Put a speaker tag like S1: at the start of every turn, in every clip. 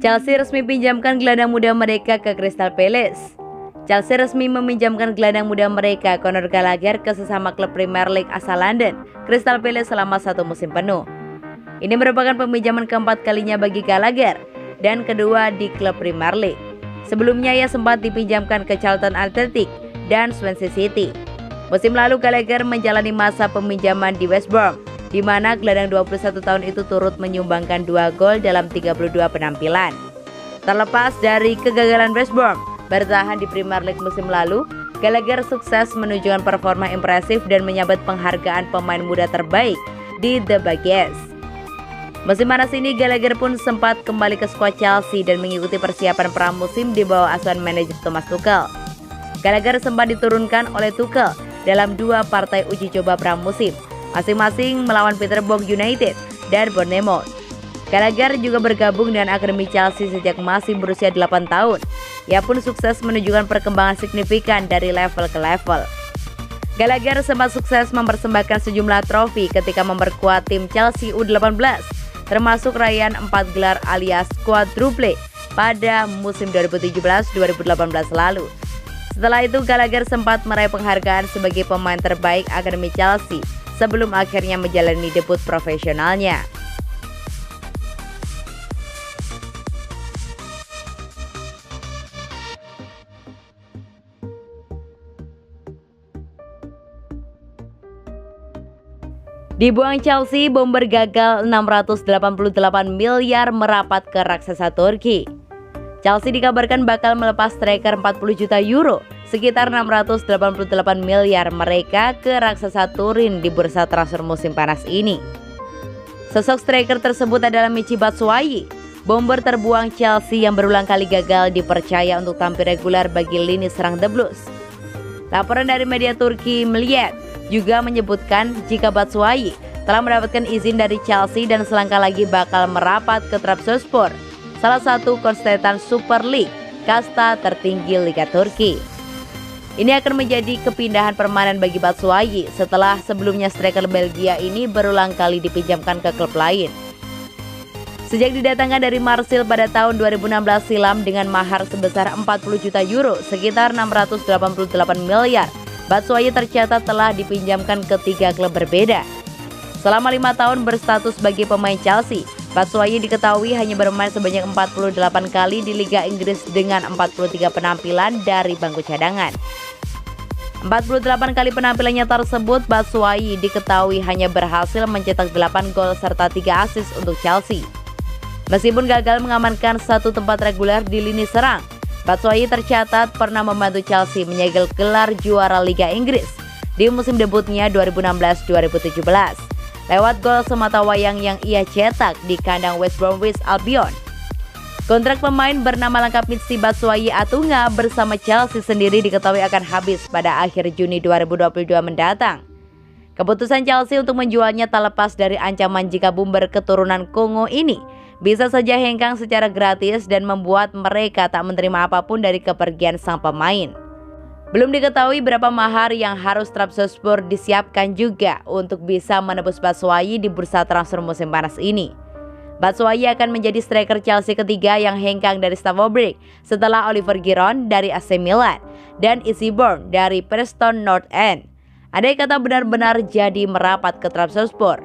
S1: Chelsea resmi pinjamkan gelandang muda mereka ke Crystal Palace. Chelsea resmi meminjamkan gelandang muda mereka Conor Gallagher ke sesama klub Premier League asal London, Crystal Palace selama 1 musim penuh. Ini merupakan peminjaman keempat kalinya bagi Gallagher dan kedua di klub Premier League. Sebelumnya ia sempat dipinjamkan ke Charlton Athletic dan Swansea City. Musim lalu Gallagher menjalani masa peminjaman di West Brom, di mana gelandang 21 tahun itu turut menyumbangkan 2 gol dalam 32 penampilan. Terlepas dari kegagalan West Brom bertahan di Premier League musim lalu, Gallagher sukses menunjukkan performa impresif dan menyabet penghargaan pemain muda terbaik di The Baggers. Musim panas ini Gallagher pun sempat kembali ke skuad Chelsea dan mengikuti persiapan pramusim di bawah asuhan manajer Thomas Tuchel. Gallagher sempat diturunkan oleh Tuchel dalam 2 partai uji coba pramusim, masing-masing melawan Peterborough United dan Bournemouth. Gallagher juga bergabung dengan akademi Chelsea sejak masih berusia 8 tahun. Ia pun sukses menunjukkan perkembangan signifikan dari level ke level. Gallagher sempat sukses mempersembahkan sejumlah trofi ketika memperkuat tim Chelsea U18, termasuk raihan 4 gelar alias quadruple pada musim 2017-2018 lalu. Setelah itu Gallagher sempat meraih penghargaan sebagai pemain terbaik akademi Chelsea sebelum akhirnya menjalani debut profesionalnya. Dibuang Chelsea, bomber gagal 688 miliar merapat ke raksasa Turki. Chelsea dikabarkan bakal melepas striker 40 juta euro, sekitar 688 miliar mereka ke raksasa Turin di bursa transfer musim panas ini. Sosok striker tersebut adalah Michy Batshuayi, bomber terbuang Chelsea yang berulang kali gagal dipercaya untuk tampil reguler bagi lini serang The Blues. Laporan dari media Turki Milliyet juga menyebutkan jika Batshuayi telah mendapatkan izin dari Chelsea dan selangkah lagi bakal merapat ke Trabzonspor, salah satu konstetan Super League, kasta tertinggi Liga Turki. Ini akan menjadi kepindahan permanen bagi Batshuayi setelah sebelumnya striker Belgia ini berulang kali dipinjamkan ke klub lain. Sejak didatangkan dari Marseille pada tahun 2016 silam dengan mahar sebesar 40 juta euro, sekitar 688 miliar, Batshuayi tercatat telah dipinjamkan ke 3 klub berbeda. Selama 5 tahun berstatus sebagai pemain Chelsea, Batshuayi diketahui hanya bermain sebanyak 48 kali di Liga Inggris dengan 43 penampilan dari bangku cadangan. 48 kali penampilannya tersebut, Batshuayi diketahui hanya berhasil mencetak 8 gol serta 3 assist untuk Chelsea. Meskipun gagal mengamankan 1 tempat reguler di lini serang, Batshuayi tercatat pernah membantu Chelsea menyegel gelar juara Liga Inggris di musim debutnya 2016-2017 lewat gol sematawayang yang ia cetak di kandang West Bromwich Albion. Kontrak pemain bernama lengkap Michy Batshuayi Atunga bersama Chelsea sendiri diketahui akan habis pada akhir Juni 2022 mendatang. Keputusan Chelsea untuk menjualnya tak lepas dari ancaman jika bomber keturunan Kongo ini bisa saja hengkang secara gratis dan membuat mereka tak menerima apapun dari kepergian sang pemain. Belum diketahui berapa mahar yang harus Trabzonspor disiapkan juga untuk bisa menebus Batshuayi di bursa transfer musim panas ini. Batshuayi akan menjadi striker Chelsea ketiga yang hengkang dari Stamford Bridge setelah Oliver Giroud dari AC Milan dan Izzy Bourne dari Preston North End. Andai kata benar-benar jadi merapat ke Trabzonspor.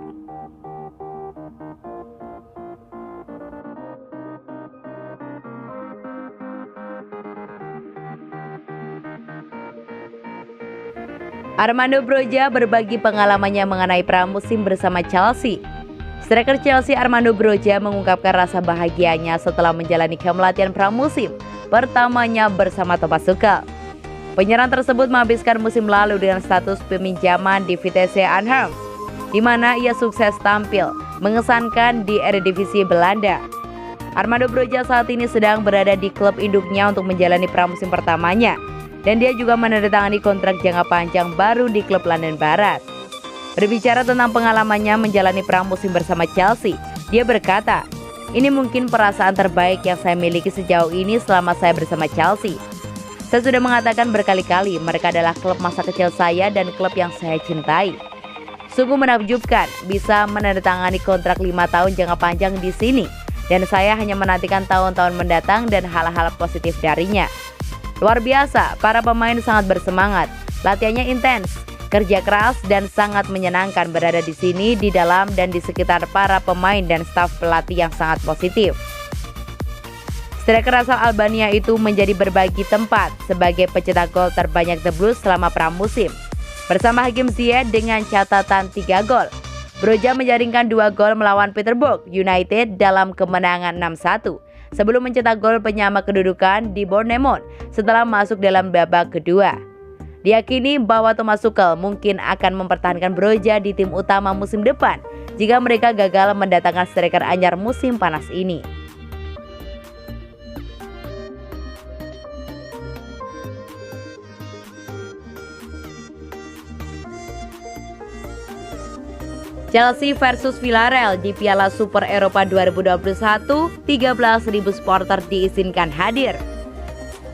S1: Armando Broja berbagi pengalamannya mengenai pramusim bersama Chelsea. Striker Chelsea Armando Broja mengungkapkan rasa bahagianya setelah menjalani camp latihan pramusim pertamanya bersama Thomas Tuchel. Penyerang tersebut menghabiskan musim lalu dengan status peminjaman di Vitesse Arnhem, di mana ia sukses tampil mengesankan di Eredivisie Belanda. Armando Broja saat ini sedang berada di klub induknya untuk menjalani pramusim pertamanya, dan dia juga menandatangani kontrak jangka panjang baru di klub London Barat. Berbicara tentang pengalamannya menjalani pramusim bersama Chelsea, dia berkata, "Ini mungkin perasaan terbaik yang saya miliki sejauh ini selama saya bersama Chelsea. Saya sudah mengatakan berkali-kali, mereka adalah klub masa kecil saya dan klub yang saya cintai. Sungguh menakjubkan bisa menandatangani kontrak 5 tahun jangka panjang di sini dan saya hanya menantikan tahun-tahun mendatang dan hal-hal positif darinya. Luar biasa, para pemain sangat bersemangat, latihannya intens, kerja keras dan sangat menyenangkan berada di sini, di dalam dan di sekitar para pemain dan staf pelatih yang sangat positif. Striker asal Albania itu menjadi berbagi tempat sebagai pencetak gol terbanyak The Blues selama pramusim, bersama Hakim Ziyech dengan catatan 3 gol. Broja menjaringkan 2 gol melawan Peterborough United dalam kemenangan 6-1 sebelum mencetak gol penyama kedudukan di Bournemouth setelah masuk dalam babak kedua. Diyakini bahwa Thomas Tuchel mungkin akan mempertahankan Broja di tim utama musim depan jika mereka gagal mendatangkan striker anyar musim panas ini. Chelsea versus Villarreal di Piala Super Eropa 2021, 13.000 supporter diizinkan hadir.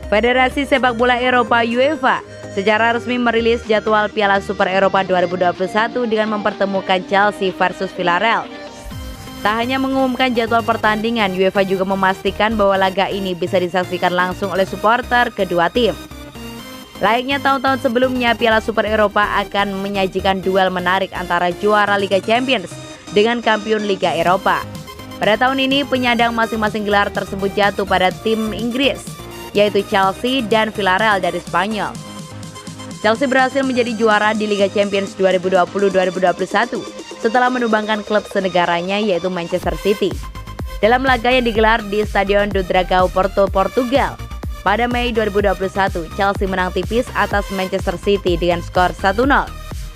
S1: Federasi Sepak Bola Eropa UEFA secara resmi merilis jadwal Piala Super Eropa 2021 dengan mempertemukan Chelsea versus Villarreal. Tak hanya mengumumkan jadwal pertandingan, UEFA juga memastikan bahwa laga ini bisa disaksikan langsung oleh supporter kedua tim. Layaknya tahun-tahun sebelumnya, Piala Super Eropa akan menyajikan duel menarik antara juara Liga Champions dengan kampiun Liga Eropa. Pada tahun ini, penyandang masing-masing gelar tersebut jatuh pada tim Inggris, yaitu Chelsea dan Villarreal dari Spanyol. Chelsea berhasil menjadi juara di Liga Champions 2020-2021 setelah menumbangkan klub senegaranya yaitu Manchester City dalam laga yang digelar di Stadion do Dragão, Porto, Portugal. Pada Mei 2021, Chelsea menang tipis atas Manchester City dengan skor 1-0.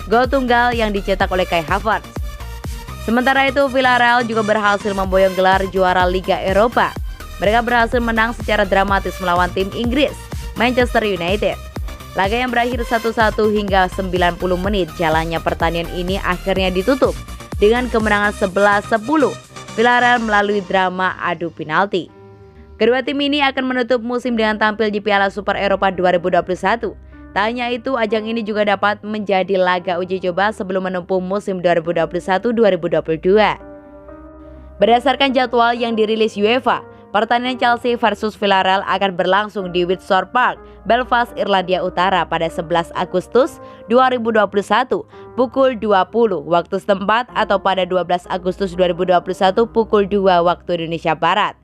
S1: Gol tunggal yang dicetak oleh Kai Havertz. Sementara itu, Villarreal juga berhasil memboyong gelar juara Liga Eropa. Mereka berhasil menang secara dramatis melawan tim Inggris, Manchester United. Laga yang berakhir 1-1 hingga 90 menit jalannya pertandingan ini akhirnya ditutup dengan kemenangan 11-10. Villarreal melalui drama adu penalti. Kedua tim ini akan menutup musim dengan tampil di Piala Super Eropa 2021. Tak hanya itu, ajang ini juga dapat menjadi laga uji coba sebelum menempuh musim 2021-2022. Berdasarkan jadwal yang dirilis UEFA, pertandingan Chelsea versus Villarreal akan berlangsung di Windsor Park, Belfast, Irlandia Utara pada 11 Agustus 2021 pukul 20 waktu setempat atau pada 12 Agustus 2021 pukul 2 waktu Indonesia Barat.